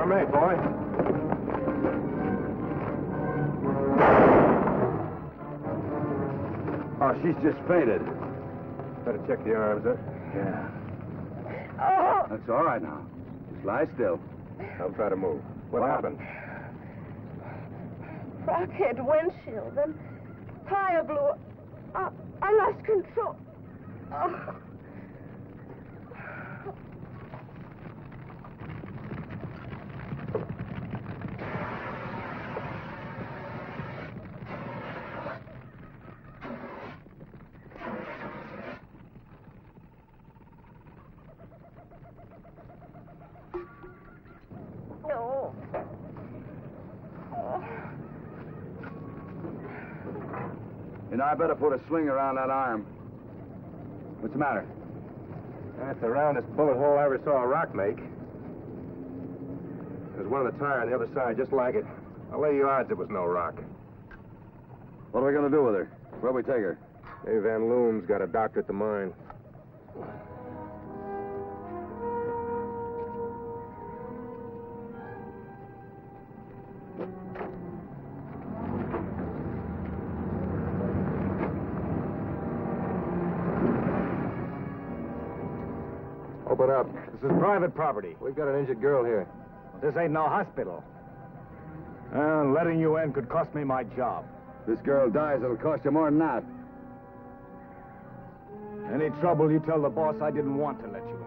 for me, boy. Oh, she's just fainted. Better check the arms, huh? Yeah. Oh! That's all right now. Just lie still. Don't try to move. What happened? Rock hit windshield and tire blew up. I lost control. Oh. No. Oh. You know, I better put a sling around that arm. What's the matter? That's the roundest bullet hole I ever saw a rock make. There's one on the tire on the other side, just like it. I'll lay you odds it was no rock. What are we going to do with her? Where'll we take her? Dave Van Loon's got a doctor at the mine. Open up. This is private property. We've got an injured girl here. This ain't no hospital. Letting you in could cost me my job. This girl dies, it'll cost you more than that. Any trouble, you tell the boss I didn't want to let you in.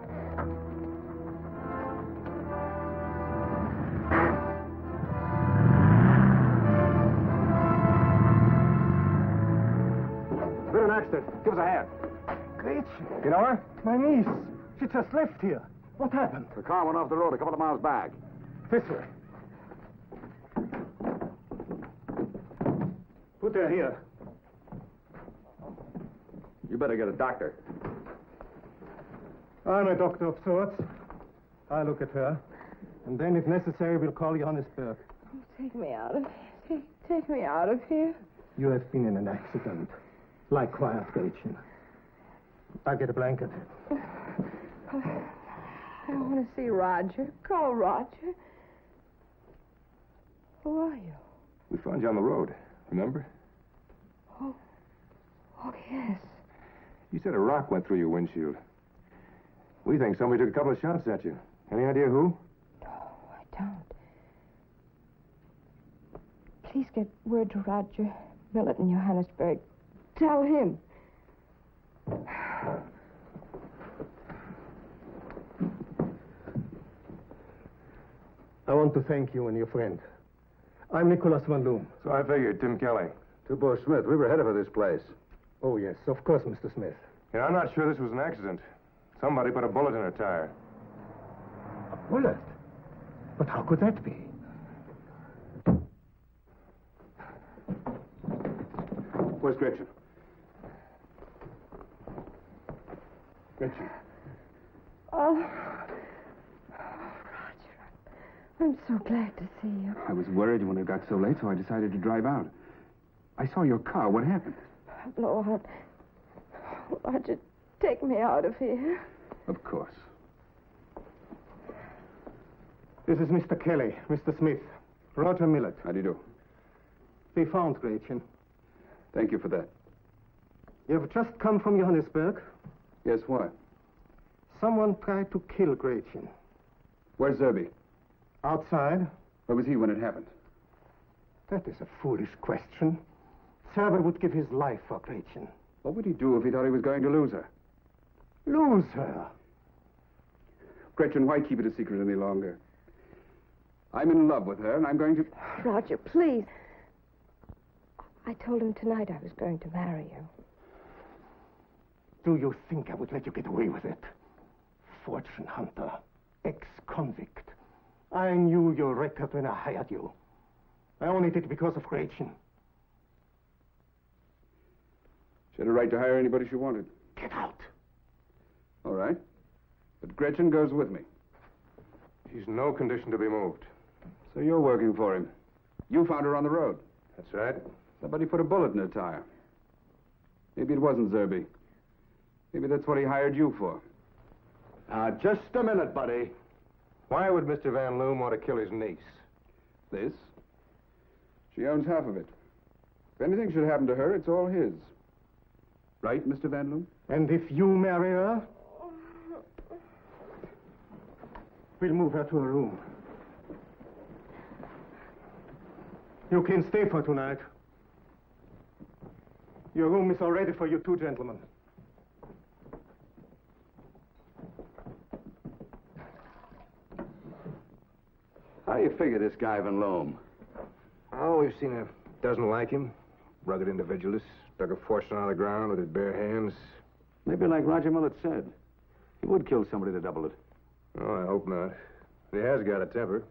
It's been an accident. Give us a hand. Great. You know her? My niece. She just left here. What happened? The car went off the road a couple of miles back. This way. Put her here. You better get a doctor. I'm a doctor of sorts. I'll look at her. And then, if necessary, we'll call Johannesburg. Oh, take me out of here. Take me out of here. You have been in an accident. Like quiet, Gretchen. I'll get a blanket. I want to see Roger. Call Roger. Who are you? We found you on the road. Remember? Oh, yes. You said a rock went through your windshield. We think somebody took a couple of shots at you. Any idea who? No, I don't. Please get word to Roger Millett in Johannesburg. Tell him. I want to thank you and your friend. I'm Nicholas Van Loon. So I figured, Tim Kelly. Tupor Smith, we were headed for this place. Oh, yes, of course, Mr. Smith. Yeah, I'm not sure this was an accident. Somebody put a bullet in her tire. A bullet? But how could that be? Where's Gretchen? Gretchen. Oh, Roger, I'm so glad to see you. I was worried when it got so late, so I decided to drive out. I saw your car. What happened? Blow out. Roger, take me out of here. Of course. This is Mr. Kelly, Mr. Smith, Roger Millett. How do you do? They found Gretchen. Thank you for that. You've just come from Johannesburg. Yes, what? Someone tried to kill Gretchen. Where's Zerby? Outside? Where was he when it happened? That is a foolish question. Server would give his life for Gretchen. What would he do if he thought he was going to lose her? Lose her? Gretchen, why keep it a secret any longer? I'm in love with her, and I'm going to... Roger, please. I told him tonight I was going to marry you. Do you think I would let you get away with it? Fortune hunter, ex-convict. I knew your record when I hired you. I only did it because of Gretchen. She had a right to hire anybody she wanted. Get out. All right. But Gretchen goes with me. She's no condition to be moved. So you're working for him. You found her on the road. That's right. Somebody put a bullet in her tire. Maybe it wasn't Zerby. Maybe that's what he hired you for. Now, just a minute, buddy. Why would Mr. Van Loom want to kill his niece? This? She owns half of it. If anything should happen to her, it's all his. Right, Mr. Van Loom? And if you marry her, we'll move her to a room. You can stay for tonight. Your room is all ready for you two gentlemen. How do you figure this guy Van Loom? Oh, we've seen a dozen like him. Rugged individualist, dug a fortune out of the ground with his bare hands. Maybe like Roger Millett said. He would kill somebody to double it. Oh, I hope not. He has got a temper.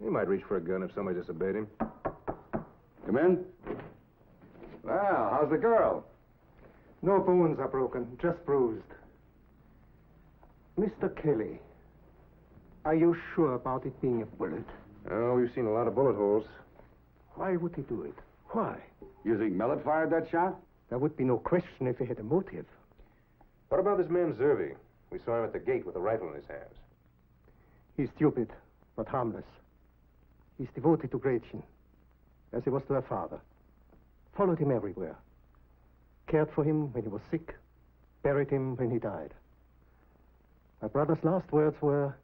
He might reach for a gun if somebody disobeyed him. Come in. Well, how's the girl? No bones are broken, just bruised. Mr. Kelly, are you sure about it being a bullet? Oh, we've seen a lot of bullet holes. Why would he do it? Why? You think Millett fired that shot? There would be no question if he had a motive. What about this man Zervi? We saw him at the gate with a rifle in his hands. He's stupid, but harmless. He's devoted to Gretchen, as he was to her father. Followed him everywhere. Cared for him when he was sick. Buried him when he died. My brother's last words were,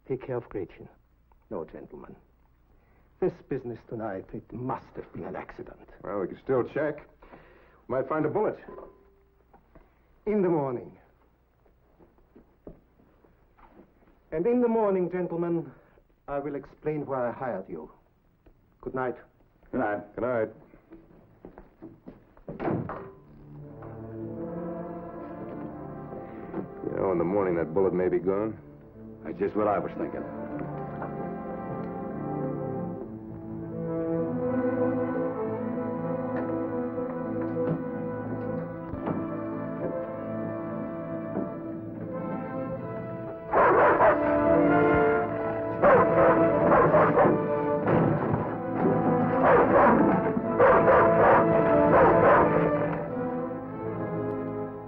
take care of Gretchen. No, gentlemen. This business tonight, it must have been an accident. Well, we can still check. We might find a bullet. In the morning. And in the morning, gentlemen, I will explain why I hired you. Good night. Good night. Good night. You know, in the morning, that bullet may be gone. That's just what I was thinking.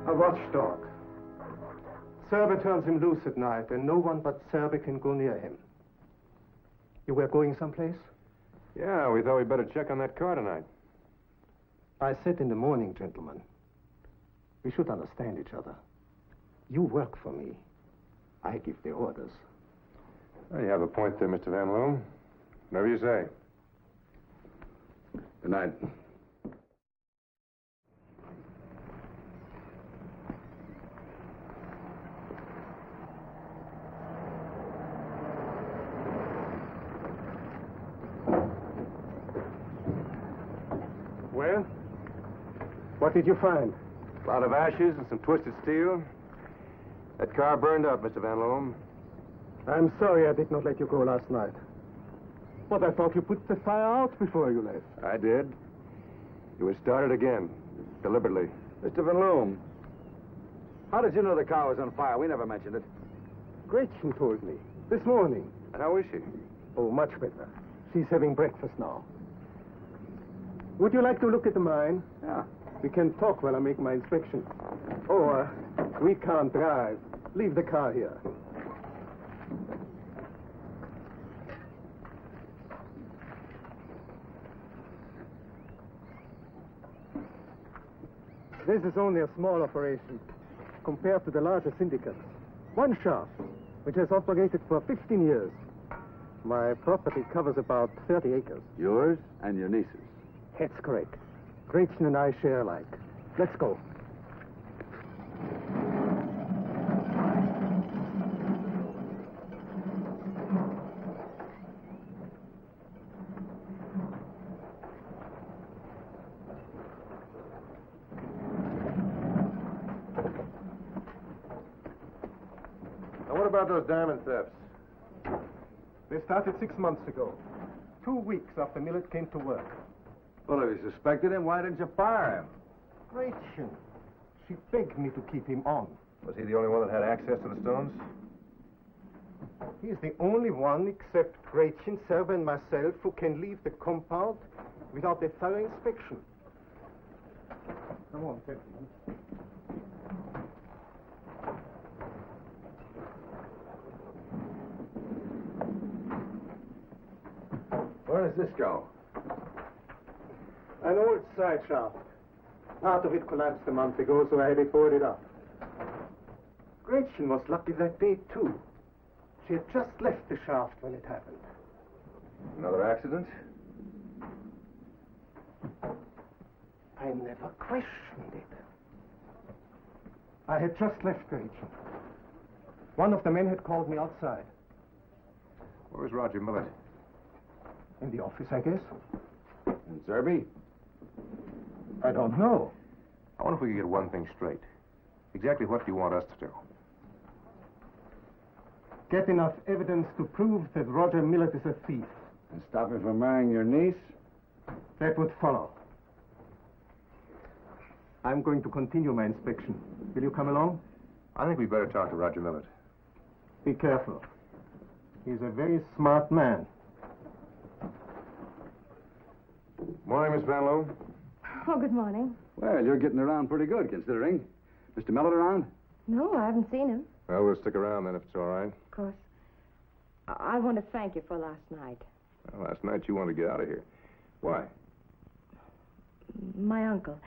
A watchdog. Serby turns him loose at night, and no one but Serby can go near him. You were going someplace? Yeah, we thought we'd better check on that car tonight. I said in the morning, gentlemen. We should understand each other. You work for me. I give the orders. Well, you have a point there, Mr. Van Loom. Whatever you say. Good night. Well, what did you find? A lot of ashes and some twisted steel. That car burned up, Mr. Van Loom. I'm sorry I did not let you go last night. But I thought you put the fire out before you left. I did. It was started again, deliberately. Mr. Van Loom, how did you know the car was on fire? We never mentioned it. Gretchen told me this morning. How is she? Oh, much better. She's having breakfast now. Would you like to look at the mine? Yeah. We can talk while I make my inspection. Or we can't drive. Leave the car here. This is only a small operation compared to the larger syndicates. One shaft, which has operated for 15 years. My property covers about 30 acres. Yours and your niece's. That's correct. Gretchen and I share alike. Let's go. Now, what about those diamond thefts? They started 6 months ago. 2 weeks after Millett came to work. Well, if you suspected him, why didn't you fire him? Gretchen. She begged me to keep him on. Was he the only one that had access to the stones? He's the only one except Gretchen, Serby, and myself who can leave the compound without a thorough inspection. Come on, gentlemen. does this go? An old side shaft. Part of it collapsed a month ago, so I had it boarded up. Gretchen was lucky that day, too. She had just left the shaft when it happened. Another accident? I never questioned it. I had just left Gretchen. One of the men had called me outside. Where's Roger Millett? In the office, I guess. And Zerby? I don't know. I wonder if we could get one thing straight. Exactly what do you want us to do? Get enough evidence to prove that Roger Millett is a thief. And stop him from marrying your niece? That would follow. I'm going to continue my inspection. Will you come along? I think we'd better talk to Roger Millett. Be careful. He's a very smart man. Morning, Miss Van Loon. Oh, good morning. Well, you're getting around pretty good, considering. Mr. Mellon around? No, I haven't seen him. Well, we'll stick around then if it's all right. Of course. I want to thank you for last night. Well, last night you wanted to get out of here. Why? My uncle.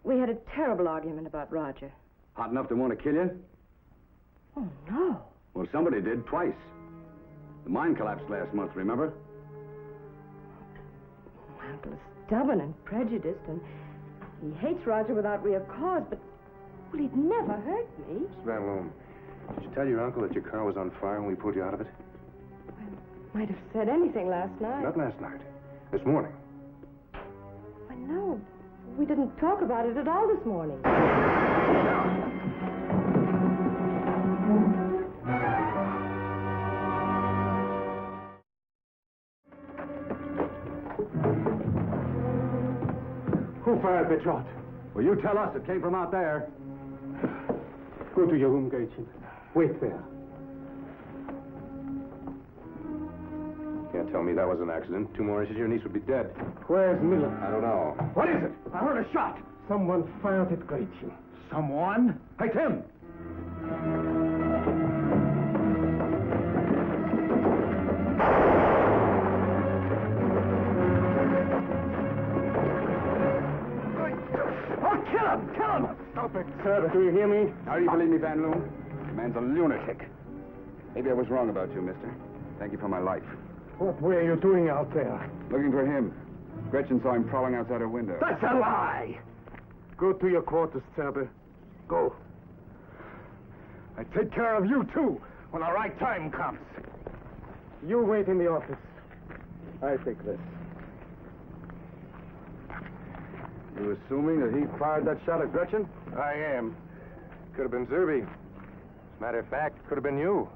We had a terrible argument about Roger. Hot enough to want to kill you? Oh, no. Well, somebody did, twice. The mine collapsed last month, remember? My uncle is stubborn and prejudiced, and he hates Roger without real cause, but, well, he'd never hurt me. Miss Van Loon, did you tell your uncle that your car was on fire when we pulled you out of it? I might have said anything last night. Not last night. This morning. I know. We didn't talk about it at all this morning. Who fired the shot? Well, you tell us. It came from out there. Go to your room, Gretchen. Wait there. Can't tell me that was an accident. 2 more inches, your niece would be dead. Where's Miller? I don't know. What is it? I heard a shot. Someone fired at Gretchen. Someone? Hey, Tim. Oh, kill him! Kill him! Stop it, sir. Do you hear me? Now, do you believe me, Van Loon? The man's a lunatic. Maybe I was wrong about you, mister. Thank you for my life. What were you doing out there? Looking for him. Gretchen saw him prowling outside her window. That's a lie! Go to your quarters, Zerbe. Go. I take care of you, too, when the right time comes. You wait in the office. I take this. You assuming that he fired that shot at Gretchen? I am. Could have been Zerby. As a matter of fact, could have been you.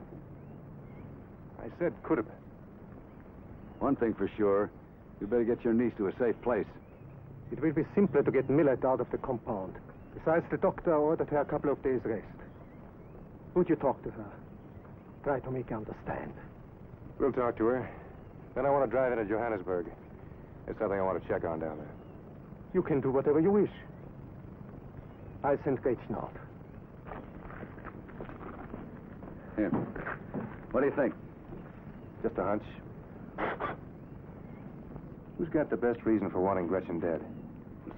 I said could have been. One thing for sure, you better get your niece to a safe place. It will be simpler to get Millett out of the compound. Besides, the doctor ordered her a couple of days' rest. Would you talk to her? Try to make her understand. We'll talk to her. Then I want to drive into Johannesburg. There's something I want to check on down there. You can do whatever you wish. I'll send Gretchen out. Here. What do you think? Just a hunch. Who's got the best reason for wanting Gretchen dead?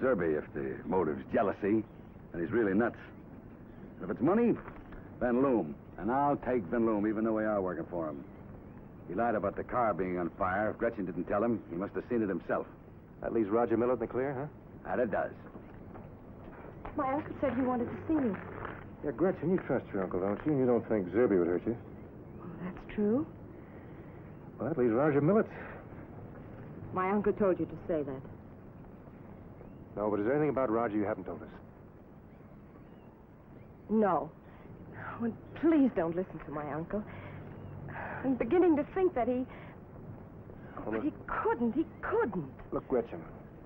Zerby, if the motive's jealousy, and he's really nuts. And if it's money, Van Loom. And I'll take Van Loom, even though we are working for him. He lied about the car being on fire. If Gretchen didn't tell him, he must have seen it himself. That leaves Roger Millett in the clear, huh? That it does. My uncle said he wanted to see me. Yeah, Gretchen, you trust your uncle, don't you? You don't think Zerby would hurt you. Oh, that's true. Well, that leaves Roger Millett. My uncle told you to say that. No, but is there anything about Roger you haven't told us? No. Oh, please don't listen to my uncle. I'm beginning to think that he... Oh, but he couldn't. Look, Gretchen,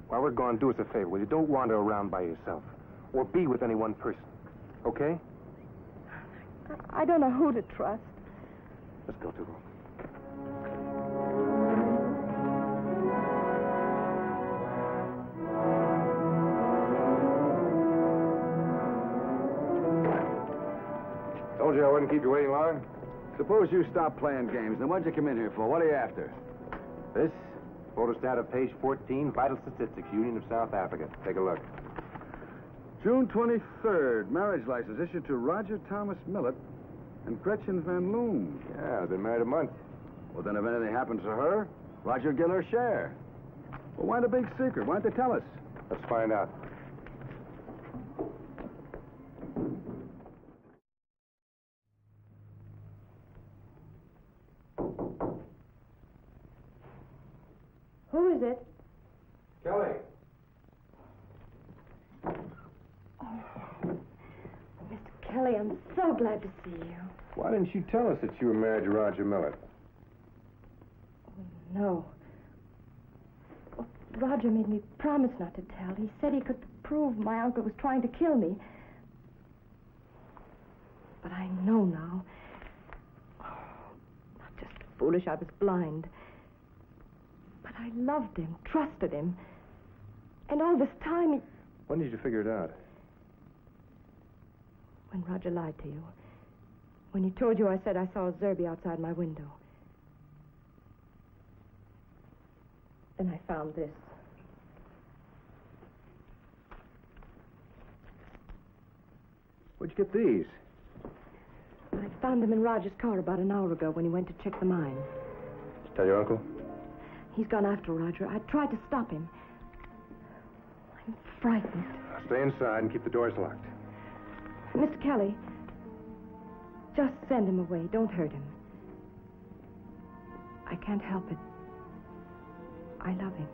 while we're gone, do us a favor, will you? Don't wander around by yourself. Or be with any one person. Okay? I don't know who to trust. Let's go to the room. Told you I wouldn't keep you waiting long. Suppose you stop playing games. Then what'd you come in here for? What are you after? This? Photostat of page 14, Vital Statistics, Union of South Africa. Take a look. June 23rd, marriage license issued to Roger Thomas Millett and Gretchen Van Loom. Yeah, they've been married a month. Well, then if anything happens to her, Roger will get her share. Well, why the big secret? Why don't they tell us? Let's find out. Who is it? Kelly. Mr. Kelly, I'm so glad to see you. Why didn't you tell us that you were married to Roger Millett? No. Oh, Roger made me promise not to tell. He said he could prove my uncle was trying to kill me. But I know now. Not just foolish, I was blind. But I loved him, trusted him. And all this time, When did you figure it out? when Roger lied to you. When he told you I said I saw Zerby outside my window. Then I found this. Where'd you get these? I found them in Roger's car about an hour ago when he went to check the mine. Did you tell your uncle? He's gone after Roger. I tried to stop him. I'm frightened. Now stay inside and keep the doors locked. Mr. Kelly, just send him away. Don't hurt him. I can't help it. I love him.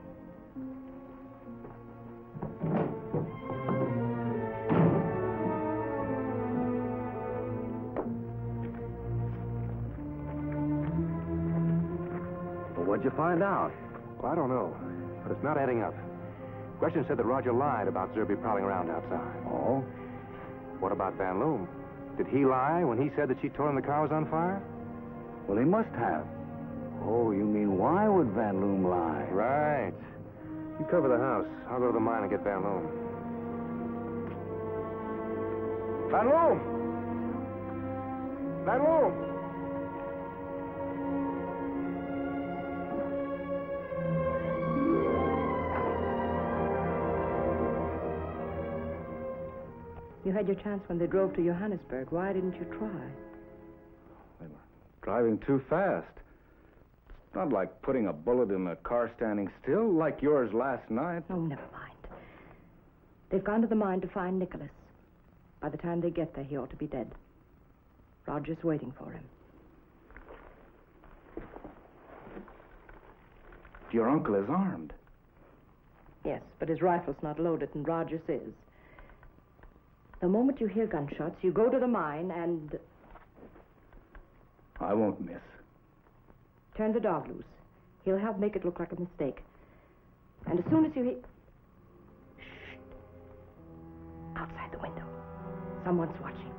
Well, what'd you find out? Well, I don't know, but it's not adding up. Gretchen said that Roger lied about Zerby prowling around outside. Oh? What about Van Loom? Did he lie when he said that she told him the car was on fire? Well, he must have. Oh, you mean why would Van Loom lie? Right. You cover the house. I'll go to the mine and get Van Loom. Van Loom! Van Loom! You had your chance when they drove to Johannesburg. Why didn't you try? They were driving too fast. It's not like putting a bullet in a car standing still, like yours last night. Oh, never mind. They've gone to the mine to find Nicholas. By the time they get there, he ought to be dead. Roger's waiting for him. Your uncle is armed. Yes, but his rifle's not loaded, and Roger's is. The moment you hear gunshots, you go to the mine and I won't miss. turn the dog loose. He'll help make it look like a mistake. And as soon as you hear... Shh. Outside the window. Someone's watching.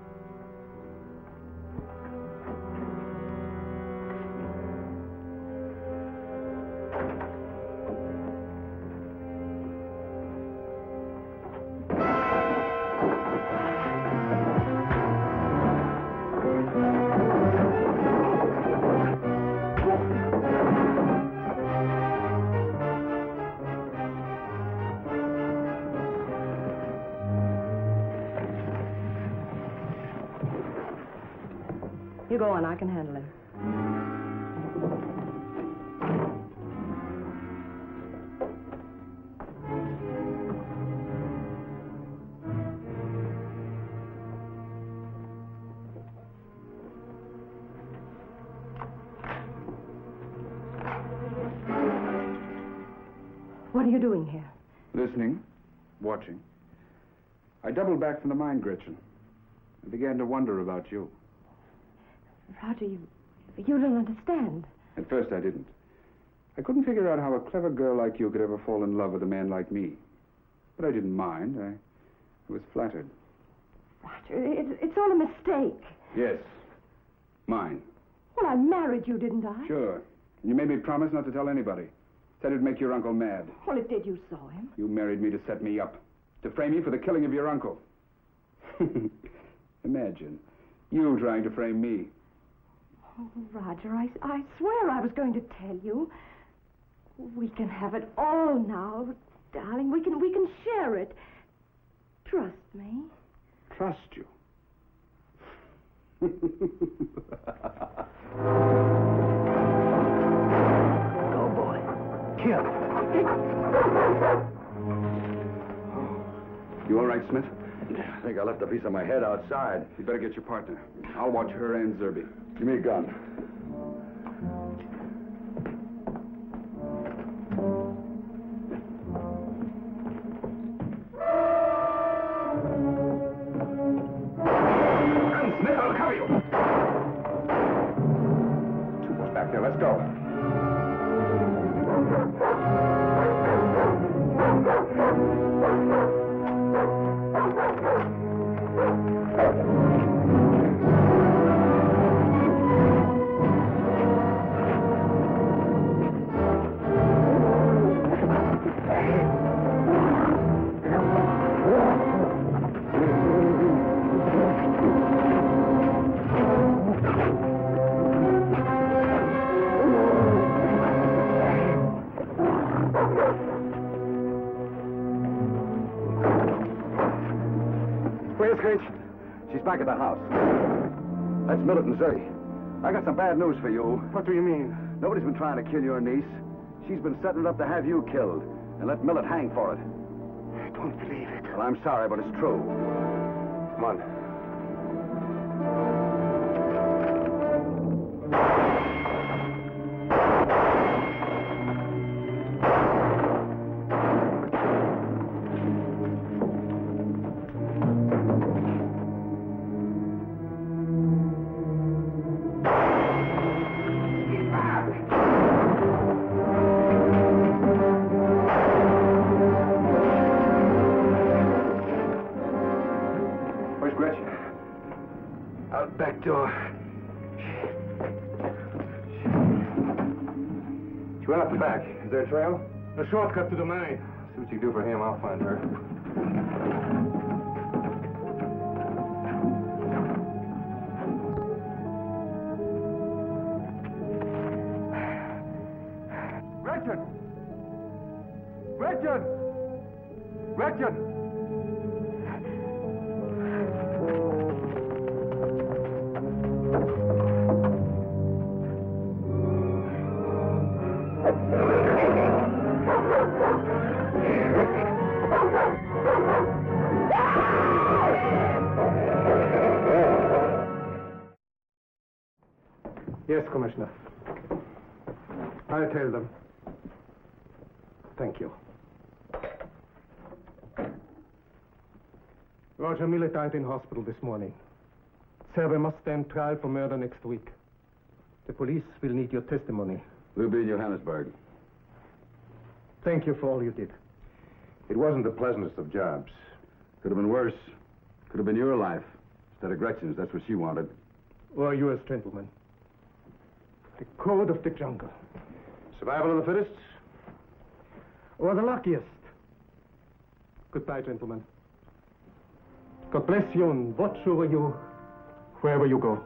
You go on, I can handle him. What are you doing here? Listening, watching. I doubled back from the mine, Gretchen. I began to wonder about you. Roger, you don't understand. At first, I didn't. I couldn't figure out how a clever girl like you could ever fall in love with a man like me. But I didn't mind. I was flattered. Roger, it's all a mistake. Yes. Mine. Well, I married you, didn't I? Sure. You made me promise not to tell anybody. Said it'd make your uncle mad. Well, it did. You saw him. You married me to set me up. To frame me for the killing of your uncle. Imagine. You trying to frame me. Oh, Roger, I swear I was going to tell you. We can have it all now, darling. We can share it. Trust me. Trust you. Go, boy. Kill. You all right, Smith? I think I left a piece of my head outside. You better get your partner. I'll watch her and Zerby. Give me a gun. Smith, I'll cover you. Two more back there. Let's go. Where's Rich? She's back at the house. That's Millet, Missouri. I got some bad news for you. What do you mean? Nobody's been trying to kill your niece. She's been setting it up to have you killed and let Millet hang for it. I don't believe it. Well, I'm sorry, but it's true. Come on. Where's Gretchen? Out back door. She went up the back. Is there a trail? A shortcut to the mine. See what you do for him. I'll find her. Gretchen! Gretchen! Gretchen! Yes, Commissioner. I'll tell them. Thank you. Roger Millet died in hospital this morning. Sir, we must stand trial for murder next week. The police will need your testimony. We'll be in Johannesburg. Thank you for all you did. It wasn't the pleasantest of jobs. Could have been worse. Could have been your life instead of Gretchen's. That's what she wanted. Or you as gentlemen. The code of the jungle. Survival of the fittest? Or the luckiest. Goodbye, gentlemen. God bless you and watch over you wherever you go.